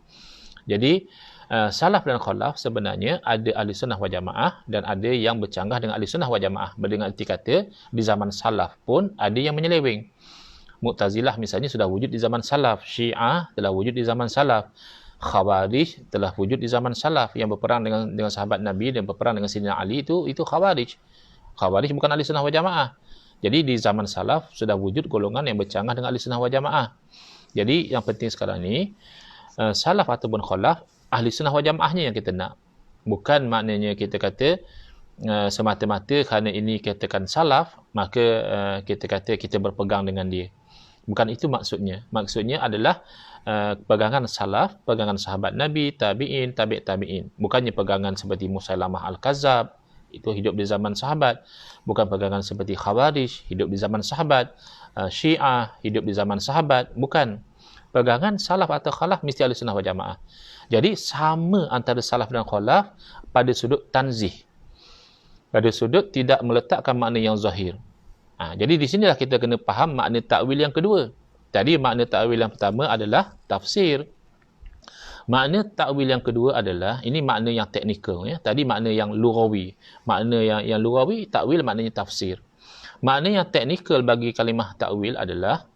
Jadi salaf dan khalaf sebenarnya ada ahli sunnah wal jamaah dan ada yang bercanggah dengan ahli sunnah wal jamaah. Dengan arti kata di zaman salaf pun ada yang menyeleweng. Mu'tazilah misalnya sudah wujud di zaman salaf, Syiah telah wujud di zaman salaf, Khawarij telah wujud di zaman salaf yang berperang dengan sahabat Nabi dan berperang dengan Sayyidina Ali, itu Khawarij. Khawarij bukan ahli sunnah wal jamaah. Jadi di zaman salaf sudah wujud golongan yang bercanggah dengan ahli sunnah wal jamaah. Jadi yang penting sekarang ni salaf ataupun khalaf, ahli sunnah wal jamaahnya yang kita nak. Bukan maknanya kita kata semata-mata kerana ini katakan salaf, maka kita kata kita berpegang dengan dia. Bukan itu maksudnya. Maksudnya adalah pegangan salaf, pegangan sahabat Nabi, tabi'in, tabi'in. Bukannya pegangan seperti Musailamah Al-Kazab, itu hidup di zaman sahabat. Bukan pegangan seperti Khawarij, hidup di zaman sahabat. Syiah, hidup di zaman sahabat. Bukan. Pegangan salaf atau khalaf mesti ahli sunnah wal jamaah. Jadi sama antara salaf dan khalaf pada sudut tanzih. Pada sudut tidak meletakkan makna yang zahir. Jadi di sinilah kita kena faham makna takwil yang kedua. Tadi makna takwil yang pertama adalah tafsir. Makna takwil yang kedua adalah, ini makna yang teknikal ya. Tadi makna yang lughawi. Makna yang lughawi, takwil maknanya tafsir. Makna yang teknikal bagi kalimah takwil adalah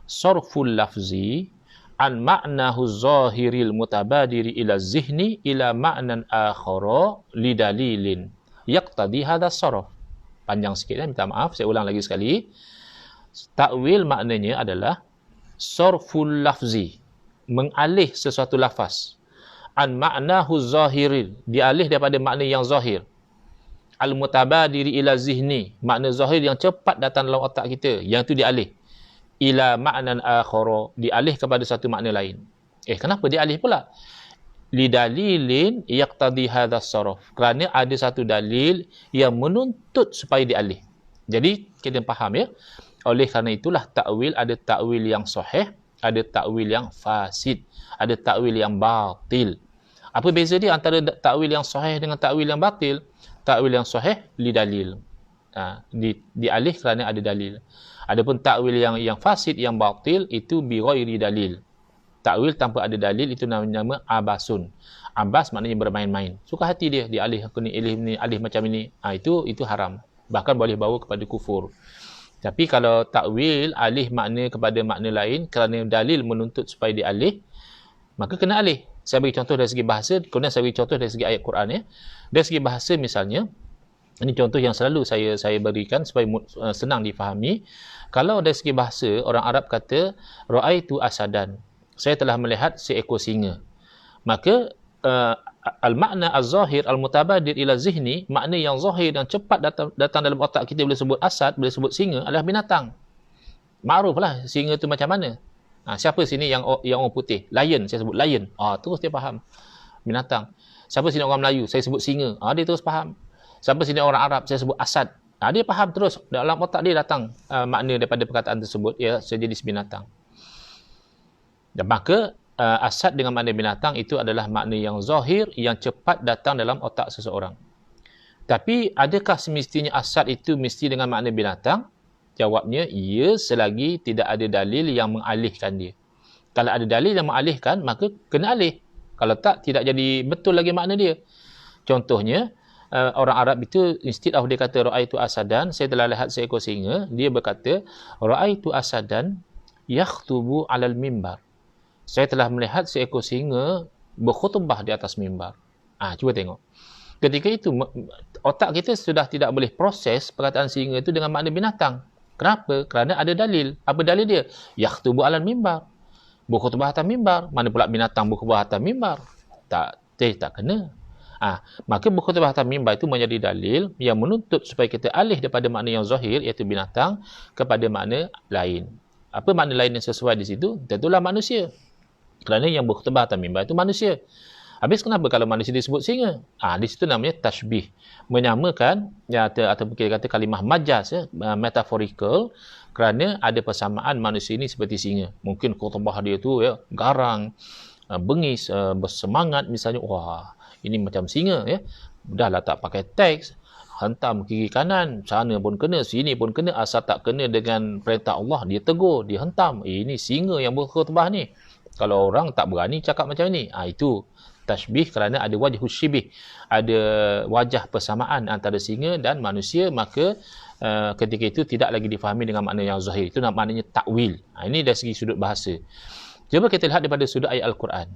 sarful lafzi an ma'nahu zahiril mutabadiri ila zihni ila ma'nan akhara lidalilin yaqtadi hadha sarf. Panjang sikit minta maaf, saya ulang lagi sekali. Takwil maknanya adalah sarful lafzi, mengalih sesuatu lafaz, an ma'nahu zahiril, dialih daripada makna yang zahir, al mutabadiri ila zihni, makna zahir yang cepat datang dalam otak kita, yang itu dialih, ila ma'nan akhara, dialih kepada satu makna lain. Kenapa dialih pula? Lidalilin yaqtadi hadha sarf, kerana ada satu dalil yang menuntut supaya dialih. Jadi kita faham ya. Oleh kerana itulah takwil, ada takwil yang sahih, ada takwil yang fasid, ada takwil yang batil. Apa beza dia antara takwil yang sahih dengan takwil yang batil? Takwil yang sahih lidalil, dialih kerana ada dalil. Adapun takwil yang fasid, yang batil, itu bi ghairi dalil. Takwil tanpa ada dalil itu nama abasun. Abas maknanya bermain-main. Suka hati dia alih ni, alih macam ini. Itu haram. Bahkan boleh bawa kepada kufur. Tapi kalau takwil alih makna kepada makna lain kerana dalil menuntut supaya dialih, maka kena alih. Saya bagi contoh dari segi bahasa, kemudian saya bagi contoh dari segi ayat Quran ya. Dari segi bahasa misalnya, ini contoh yang selalu saya berikan supaya senang difahami. Kalau dari segi bahasa, orang Arab kata ra'aitu asadan, saya telah melihat seekor singa. Maka al-makna az-zahir al-mutabadir ila zihni, makna yang zahir dan cepat datang dalam otak kita bila sebut asad, bila sebut singa adalah binatang. Makruf lah singa tu macam mana. Siapa sini yang orang putih? Lion, saya sebut lion. Terus dia faham. Binatang. Siapa sini orang Melayu? Saya sebut singa. Dia terus faham. Siapa sini orang Arab? Saya sebut asad. Dia faham terus, dalam otak dia datang makna daripada perkataan tersebut, ia sejenis binatang. Dan maka asad dengan makna binatang itu adalah makna yang zahir, yang cepat datang dalam otak seseorang. Tapi adakah semestinya asad itu mesti dengan makna binatang? Jawabnya, ya, selagi tidak ada dalil yang mengalihkan dia. Kalau ada dalil yang mengalihkan, maka kena alih. Kalau tak, tidak jadi betul lagi makna dia. Contohnya, orang Arab itu, instead of dia kata ra'aitu asadan, saya telah lihat seekor singa, dia berkata ra'aitu asadan yakhtubu alal mimbar. Saya telah melihat seekor singa berkhutbah di atas mimbar. Cuba tengok. Ketika itu, otak kita sudah tidak boleh proses perkataan singa itu dengan makna binatang. Kenapa? Kerana ada dalil. Apa dalil dia? Yakhtubu alal mimbar. Berkhutbah atas mimbar. Mana pula binatang berkhutbah atas mimbar? Tak kena. Maka berkhutbah atas mimbar itu menjadi dalil yang menuntut supaya kita alih daripada makna yang zahir, iaitu binatang, kepada makna lain. Apa makna lain yang sesuai di situ? Tentulah manusia. Kerana yang berkhutbah atas mimbar itu manusia. Habis kenapa kalau manusia disebut singa? Di situ namanya tashbih. Menyamakan, atau kita kata kalimah majaz, metaphorical, kerana ada persamaan manusia ini seperti singa. Mungkin khutbah dia tu garang, bengis, bersemangat misalnya. Wah, ini macam singa. Dahlah tak pakai teks, hentam kiri kanan, sana pun kena, sini pun kena, asal tak kena dengan perintah Allah, dia tegur, dia hentam. Ini singa yang berkhutbah ni. Kalau orang tak berani cakap macam ni. Itu tashbih, kerana ada wajah syibih, ada wajah persamaan antara singa dan manusia, maka ketika itu tidak lagi difahami dengan makna yang zahir. Itu maknanya takwil. Ini dari segi sudut bahasa. Cuba kita lihat daripada sudut ayat Al-Quran.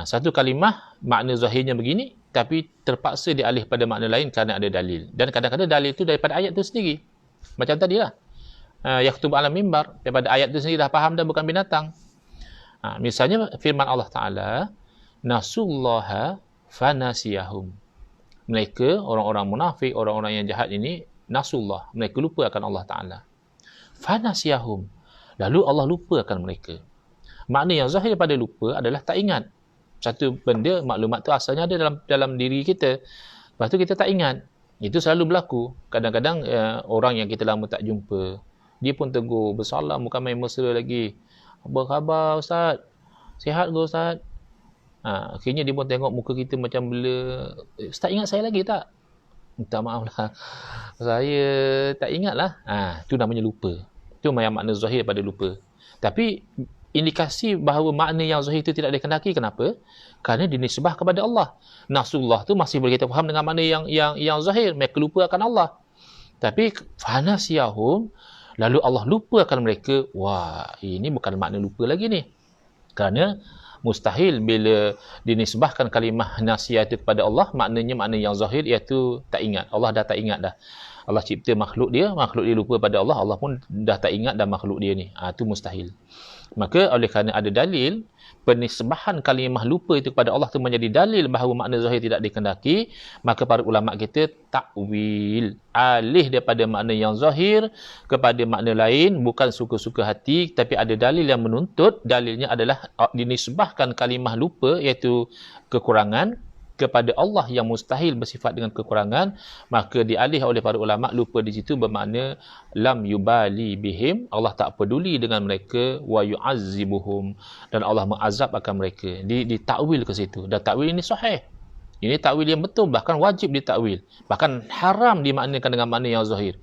Satu kalimah makna zahirnya begini, tapi terpaksa dialih pada makna lain kerana ada dalil. Dan kadang-kadang dalil itu daripada ayat itu sendiri. Macam tadi lah. Yakhtubu ala mimbar. Daripada ayat itu sendiri dah faham dan bukan binatang. Misalnya firman Allah Ta'ala, nasullaha fanasiyahum. Mereka, orang-orang munafik, orang-orang yang jahat ini, nasullah. Mereka lupa akan Allah Ta'ala. Fanasiyahum. Lalu Allah lupa akan mereka. Makna yang zahir pada lupa adalah tak ingat. Satu benda, maklumat tu asalnya ada dalam diri kita. Lepas tu kita tak ingat. Itu selalu berlaku. Kadang-kadang orang yang kita lama tak jumpa, dia pun tegur, bersalam, bukan main mesra lagi. Apa khabar Ustaz? Sihat ke Ustaz? Akhirnya dia pun tengok muka kita macam bela. Ustaz ingat saya lagi tak? Minta maaf lah. Saya tak ingat lah. Itu namanya lupa. Itu yang makna zahir pada lupa. Tapi indikasi bahawa makna yang zahir itu tidak dikendaki. Kenapa? Kerana dinisbah kepada Allah. Nasullah tu masih boleh kita faham dengan makna yang zahir. Mereka lupa akan Allah. Tapi fanasiyahum, lalu Allah lupa akan mereka. Wah, ini bukan makna lupa lagi ni. Kerana mustahil bila dinisbahkan kalimah nasiyah itu kepada Allah, maknanya makna yang zahir, iaitu tak ingat. Allah dah tak ingat dah. Allah cipta makhluk dia lupa pada Allah, Allah pun dah tak ingat dah makhluk dia ni. Itu mustahil. Maka oleh kerana ada dalil, penisbahan kalimah lupa itu kepada Allah itu menjadi dalil bahawa makna zahir tidak dikendaki, maka para ulama kita takwil, alih daripada makna yang zahir kepada makna lain, bukan suka-suka hati, tapi ada dalil yang menuntut. Dalilnya adalah dinisbahkan kalimah lupa, iaitu kekurangan, kepada Allah yang mustahil bersifat dengan kekurangan, maka dialih oleh para ulama, lupa di situ bermakna lam yubali bihim, Allah tak peduli dengan mereka, wa yu'azzibuhum, dan Allah mengazab akan mereka. Ditakwil ke situ. Dan takwil ini sahih. Ini takwil yang betul, bahkan wajib ditakwil. Bahkan haram dimaknakan dengan makna yang zahir.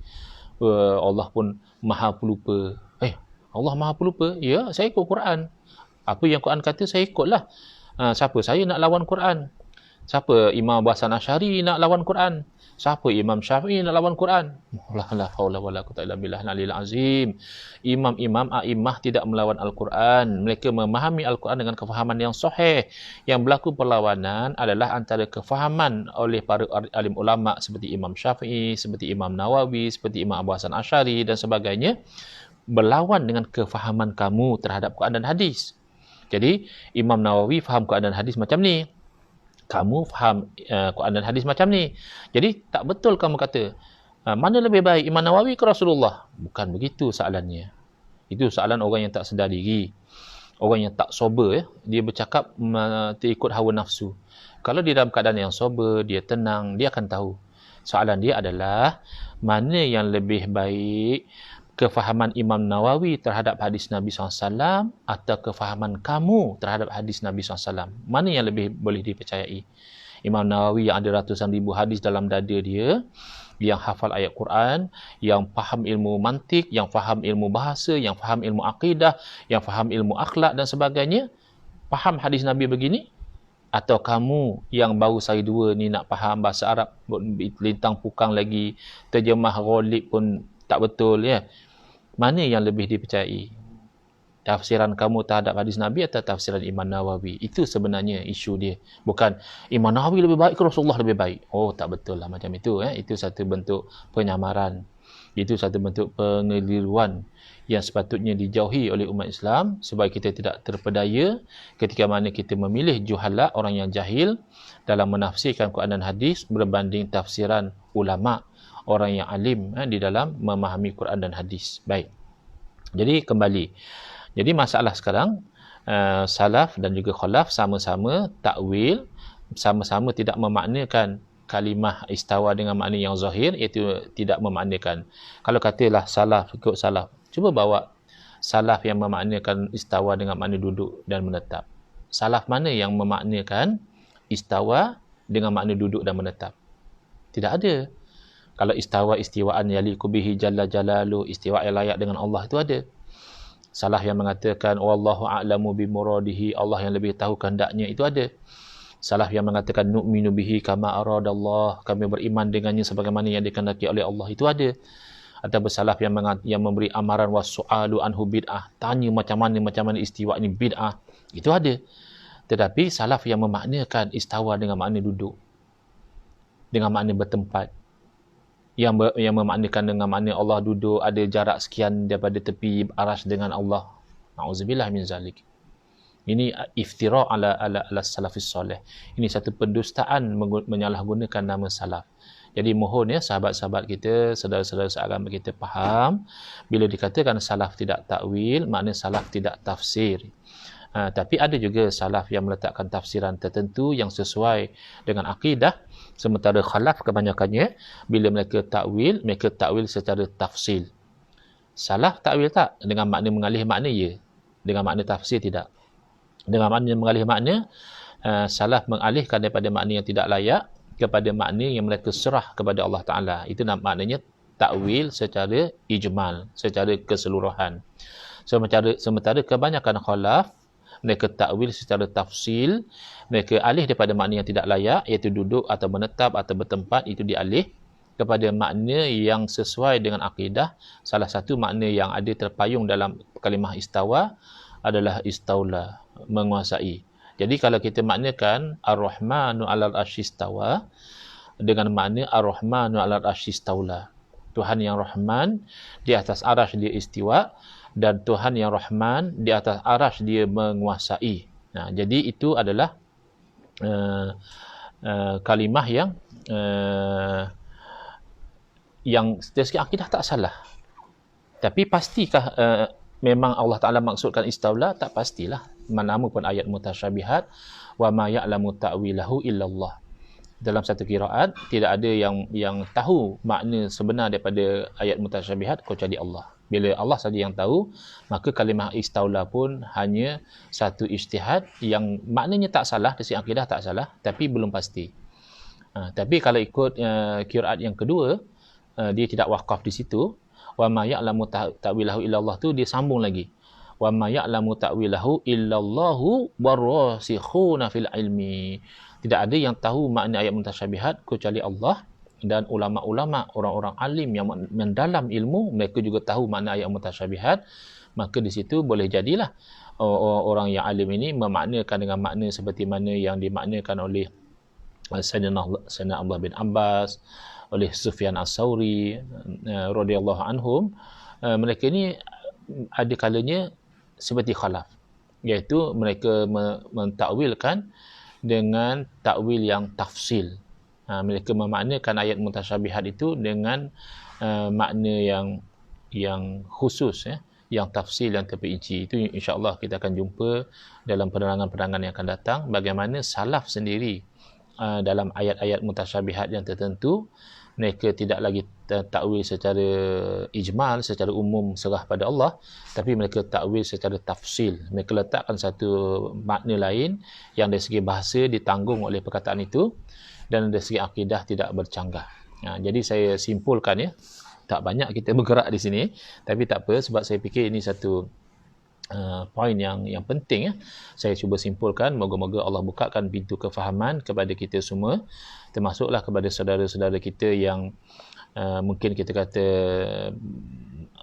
Allah pun maha pelupa. Allah maha pelupa? Ya, saya ikut Quran. Apa yang Quran kata, saya ikutlah. Siapa saya nak lawan Quran? Siapa Imam Abu Hasan Asy'ari nak lawan Quran? Siapa Imam Syafi'i nak lawan Quran? La haula wala quwwata illa billah al-aliyyil azim. Imam-imam a'immah tidak melawan Al-Quran. Mereka memahami Al-Quran dengan kefahaman yang sahih. Yang berlaku perlawanan adalah antara kefahaman oleh para alim ulama seperti Imam Syafi'i, seperti Imam Nawawi, seperti Imam Abu Hasan Asy'ari dan sebagainya, berlawan dengan kefahaman kamu terhadap Quran dan hadis. Jadi Imam Nawawi faham Quran dan hadis macam ni, kamu faham Quran dan hadis macam ni. Jadi tak betul kamu kata mana lebih baik, Imam Nawawi ke Rasulullah? Bukan begitu soalannya. Itu soalan orang yang tak sedar diri, orang yang tak sober. Dia bercakap terikut hawa nafsu. Kalau dia dalam keadaan yang sober, dia tenang, dia akan tahu Soalan dia adalah mana yang lebih baik, kefahaman Imam Nawawi terhadap hadis Nabi SAW atau kefahaman kamu terhadap hadis Nabi SAW? Mana yang lebih boleh dipercayai? Imam Nawawi yang ada ratusan ribu hadis dalam dada dia, yang hafal ayat Quran, yang faham ilmu mantik, yang faham ilmu bahasa, yang faham ilmu akidah, yang faham ilmu akhlak dan sebagainya, faham hadis Nabi begini? Atau kamu yang baru sehari dua ni nak faham bahasa Arab, lintang pukang lagi, terjemah ghalib pun tak betul, ya? Mana yang lebih dipercayai? Tafsiran kamu terhadap hadis Nabi atau tafsiran Imam Nawawi? Itu sebenarnya isu dia. Bukan Imam Nawawi lebih baik ke Rasulullah lebih baik. Oh, tak betul lah macam itu. Itu satu bentuk penyamaran. Itu satu bentuk pengeliruan yang sepatutnya dijauhi oleh umat Islam supaya kita tidak terpedaya ketika mana kita memilih juhala, orang yang jahil, dalam menafsirkan Quran dan hadis berbanding tafsiran ulama, orang yang alim di dalam memahami Quran dan hadis. Baik. Jadi kembali. Jadi masalah sekarang, salaf dan juga khalaf sama-sama takwil, sama-sama tidak memaknakan kalimah istawa dengan makna yang zahir, iaitu tidak memaknakan. Kalau katalah salaf, ikut salaf, cuba bawa salaf yang memaknakan istawa dengan makna duduk dan menetap. Salaf mana yang memaknakan istawa dengan makna duduk dan menetap? Tidak ada. Kalau istawa istiwaan yaliku bihi jalla jalalu, istiwa yang layak dengan Allah, itu ada. Salaf yang mengatakan wallahu a'lamu bimuradihi, Allah yang lebih tahu kehendaknya, itu ada. Salaf yang mengatakan nu'minu bihi kama aradallah, kami beriman dengannya sebagaimana yang dikehendaki oleh Allah, itu ada. Atau bersalaf yang memberi amaran wasu'alu anhu bid'ah, tanya macam mana istiwa ini bid'ah, itu ada. Tetapi salaf yang memaknakan istawa dengan makna duduk, dengan makna bertempat, yang memaknakan dengan makna Allah duduk ada jarak sekian daripada tepi arasy dengan Allah. Nauzubillah min zalik. Ini iftira ala salafis soleh. Ini satu pendustaan menyalahgunakan nama salaf. Jadi mohon ya sahabat-sahabat kita, saudara-saudara seagama kita faham, bila dikatakan salaf tidak takwil, makna salaf tidak tafsir. Tapi ada juga salaf yang meletakkan tafsiran tertentu yang sesuai dengan akidah, sementara khalaf kebanyakannya bila mereka takwil secara tafsil. Salaf takwil tak dengan makna mengalih makna, ya, dengan makna tafsir tidak. Dengan makna mengalih makna, salaf mengalihkan daripada makna yang tidak layak kepada makna yang mereka serah kepada Allah Ta'ala. Itu maknanya takwil secara ijmal, secara keseluruhan. Sementara kebanyakan khalaf, mereka takwil secara tafsil, mereka alih daripada makna yang tidak layak, iaitu duduk atau menetap atau bertempat, itu dialih kepada makna yang sesuai dengan akidah. Salah satu makna yang ada terpayung dalam kalimah istawa adalah istaula, menguasai. Jadi kalau kita maknakan Ar-Rahmanu 'alal 'arsy istawa dengan makna Ar-Rahmanu 'alal 'arsy istaula, Tuhan yang Rahman di atas arasy dia istiwa, dan Tuhan yang Rahman di atas arasy dia menguasai. Nah, jadi itu adalah kalimah yang dari segi akidah tak salah. Tapi pastikah memang Allah Ta'ala maksudkan istaula? Tak pastilah. Mana pun ayat mutasyabihat, wa ma ya'lamu ta'wilahu illallah. Dalam satu qiraat tidak ada yang tahu makna sebenar daripada ayat mutasyabihat kecuali Allah. Bila Allah saja yang tahu, maka kalimah istaula pun hanya satu ijtihad yang maknanya tak salah, dari segi akidah tak salah, tapi belum pasti. Tapi kalau ikut qiraat yang kedua, dia tidak wakaf di situ. Wa ma ya'lamu ta'wilahu illallah tu dia sambung lagi. Wa ma ya'lamu ta'wilahu illallahu warasikhuna fil ilmi. Tidak ada yang tahu makna ayat mutasyabihat kecuali Allah, dan ulama-ulama, orang-orang alim yang mendalam ilmu, mereka juga tahu makna ayat mutasyabihat. Maka di situ boleh jadilah orang yang alim ini memaknakan dengan makna seperti mana yang dimaknakan oleh Sayyidina Abdullah bin Abbas, oleh Sufyan As-Sauri radhiyallahu anhum. Mereka ini ada kalanya seperti khalaf, iaitu mereka mentakwilkan dengan takwil yang tafsil. Mereka memaknakan ayat mutasyabihat itu dengan makna yang khusus, yang tafsil, yang terperinci. Itu insya-Allah kita akan jumpa dalam penerangan-penerangan yang akan datang bagaimana salaf sendiri dalam ayat-ayat mutasyabihat yang tertentu, mereka tidak lagi takwil secara ijmal, secara umum serah pada Allah, tapi mereka takwil secara tafsil. Mereka letakkan satu makna lain yang dari segi bahasa ditanggung oleh perkataan itu, dan dari segi akidah tidak bercanggah. Jadi saya simpulkan ya, tak banyak kita bergerak di sini, tapi tak apa, sebab saya fikir ini satu poin yang penting ya. Saya cuba simpulkan, moga-moga Allah bukakan pintu kefahaman kepada kita semua, termasuklah kepada saudara-saudara kita yang mungkin kita kata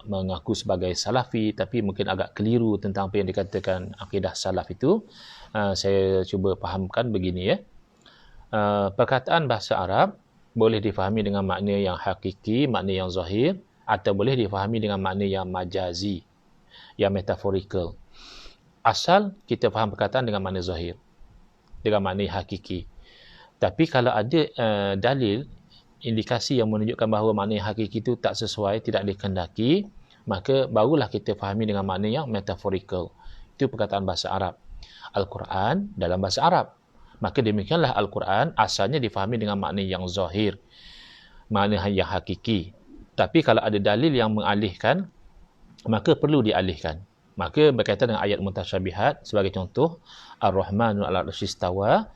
mengaku sebagai salafi tapi mungkin agak keliru tentang apa yang dikatakan akidah salaf itu. Saya cuba fahamkan begini ya. Perkataan bahasa Arab boleh difahami dengan makna yang hakiki, makna yang zahir, atau boleh difahami dengan makna yang majazi, yang metaphorical. Asal kita faham perkataan dengan makna zahir, dengan makna hakiki. Tapi kalau ada dalil, indikasi yang menunjukkan bahawa makna hakiki itu tak sesuai, tidak dikehendaki, maka barulah kita fahami dengan makna yang metaphorical. Itu perkataan bahasa Arab. Al-Quran dalam bahasa Arab. Maka demikianlah Al-Quran asalnya difahami dengan makna yang zahir, makna yang hakiki. Tapi kalau ada dalil yang mengalihkan, maka perlu dialihkan. Maka berkaitan dengan ayat mutasyabihat, sebagai contoh, Ar-Rahmanu 'alal 'arsy istawa,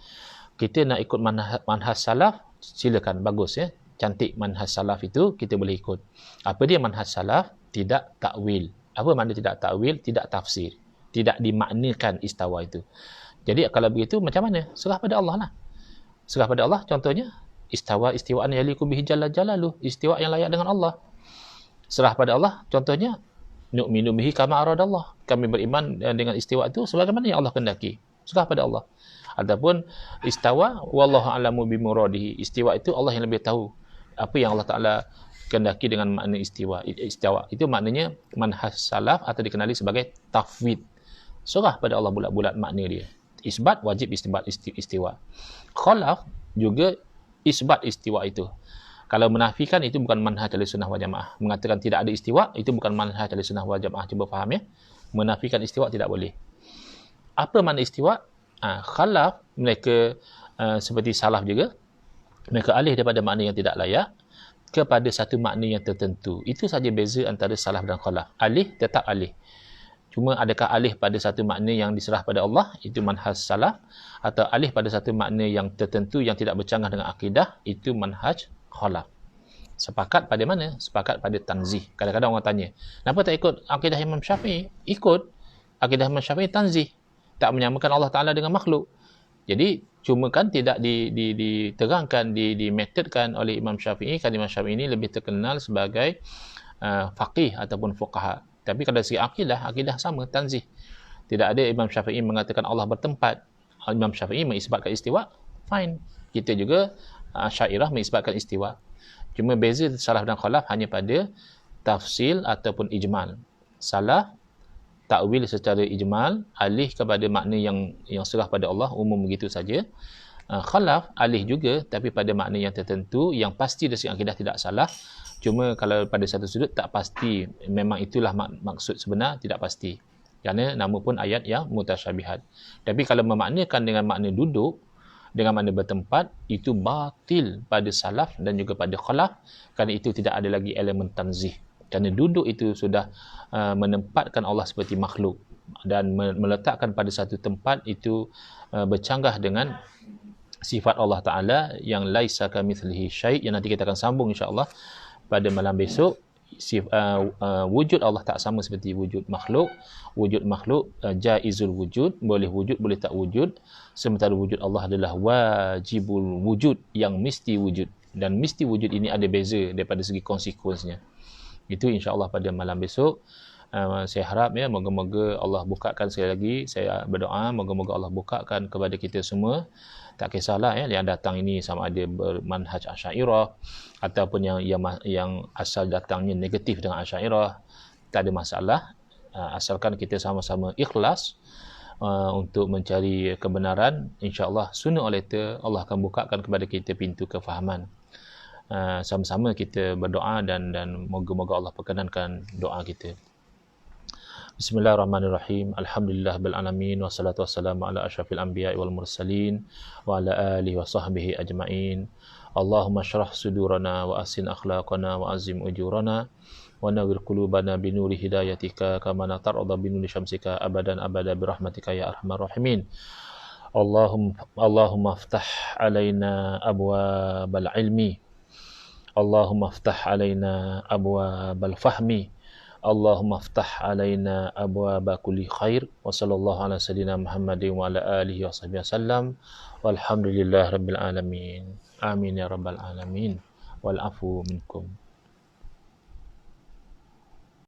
kita nak ikut manhaj salaf, silakan, bagus ya. Cantik manhaj salaf itu, kita boleh ikut. Apa dia manhaj salaf? Tidak takwil. Apa makna tidak takwil? Tidak tafsir. Tidak dimaknakan istawa itu. Jadi kalau begitu macam mana? Serah pada Allah lah. Serah pada Allah, contohnya istiwaan yaliku bihi jalla jalaluh, istiwa yang layak dengan Allah. Serah pada Allah, contohnya nu'minu bihi kama aradallah, kami beriman dengan istiwa itu sebagaimana yang Allah kehendaki. Serah pada Allah. Ataupun istawa wallahu a'lamu bimuradihi, istiwa itu Allah yang lebih tahu apa yang Allah Taala kehendaki dengan makna istiwa. Istiwa itu maknanya manhaj salaf atau dikenali sebagai tafwid. Serah pada Allah bulat-bulat makna dia. Isbat wajib isbat istiwa. Khalaf juga isbat istiwa itu. Kalau menafikan, itu bukan manhaj ahli sunnah wal jamaah. Mengatakan tidak ada istiwa, itu bukan manhaj ahli sunnah wal jamaah. Cuba faham ya. Menafikan istiwa tidak boleh. Apa makna istiwa? Khalaf, mereka seperti salaf juga, mereka alih daripada makna yang tidak layak kepada satu makna yang tertentu. Itu saja beza antara salaf dan khalaf. Alih tetap alih. Cuma adakah alih pada satu makna yang diserah pada Allah, itu manhaj salaf, atau alih pada satu makna yang tertentu yang tidak bercanggah dengan akidah, itu manhaj khalaf. Sepakat pada mana? Sepakat pada tanzih. Kadang-kadang orang tanya, kenapa tak ikut akidah Imam Syafi'i? Ikut akidah Imam Syafi'i tanzih. Tak menyamakan Allah Ta'ala dengan makhluk. Jadi, cuma kan tidak diterangkan, dimetodkan oleh Imam Syafi'i, kerana Imam Syafi'i ini lebih terkenal sebagai faqih ataupun fuqaha. Tapi kalau dari segi akidah sama, tanzih. Tidak ada Imam Syafi'i mengatakan Allah bertempat. Imam Syafi'i mengisbatkan istiwa, fine. Kita juga Asy'ariyah mengisbatkan istiwa. Cuma beza salaf dan khalaf hanya pada tafsil ataupun ijmal. Salaf takwil secara ijmal, alih kepada makna yang serah pada Allah, umum begitu saja. Khalaf alih juga, tapi pada makna yang tertentu yang pasti dari segi akidah tidak salah. Cuma kalau pada satu sudut tak pasti, memang itulah maksud sebenar, tidak pasti. Kerana nama pun ayat yang mutasyabihat. Tapi kalau memaknakan dengan makna duduk, dengan makna bertempat, itu batil pada salaf dan juga pada khalaf, kerana itu tidak ada lagi elemen tanzih. Kerana duduk itu sudah menempatkan Allah seperti makhluk, dan meletakkan pada satu tempat itu bercanggah dengan sifat Allah Ta'ala yang laisa kamitslihi syai', yang nanti kita akan sambung insya-Allah pada malam besok. Wujud Allah tak sama seperti wujud makhluk. Wujud makhluk jaizul wujud, boleh wujud, boleh tak wujud. Sementara wujud Allah adalah wajibul wujud, yang mesti wujud. Dan mesti wujud ini ada beza daripada segi konsekuensinya. Itu insya-Allah pada malam besok. Saya harap ya, moga-moga Allah bukakan, sekali lagi saya berdoa, moga-moga Allah bukakan kepada kita semua. Tak kisahlah ya, yang datang ini sama ada bermanhaj Asy'ariyah ataupun yang asal datangnya negatif dengan Asy'ariyah, tak ada masalah. Asalkan kita sama-sama ikhlas untuk mencari kebenaran, insya-Allah sooner or later Allah akan bukakan kepada kita pintu kefahaman. Sama-sama kita berdoa dan moga-moga Allah perkenankan doa kita. Bismillahirrahmanirrahim. Alhamdulillah bil alamin wassalatu wassalamu ala asyrafil anbiya'i wal mursalin wa ala alihi wa sahbihi ajmain. Allahumma shrah sudurana wa asin akhlaqana wa azim ujurana wa nawwir qulubana bi nuri hidayatika kama tarda bi nuri syamsika abadan abada bi rahmatika ya arhamar rahimin. Allahumma iftah alaina abwabal ilmi. Allahumma iftah alaina abwabal fahmi. Allahumma iftah alaina abwaba kulli khair wa sallallahu ala sayyidina Muhammadin wa ala alihi wa sahbihi wasallam walhamdulillahi rabbil alamin. Amin ya rabbal alamin wal afu minkum.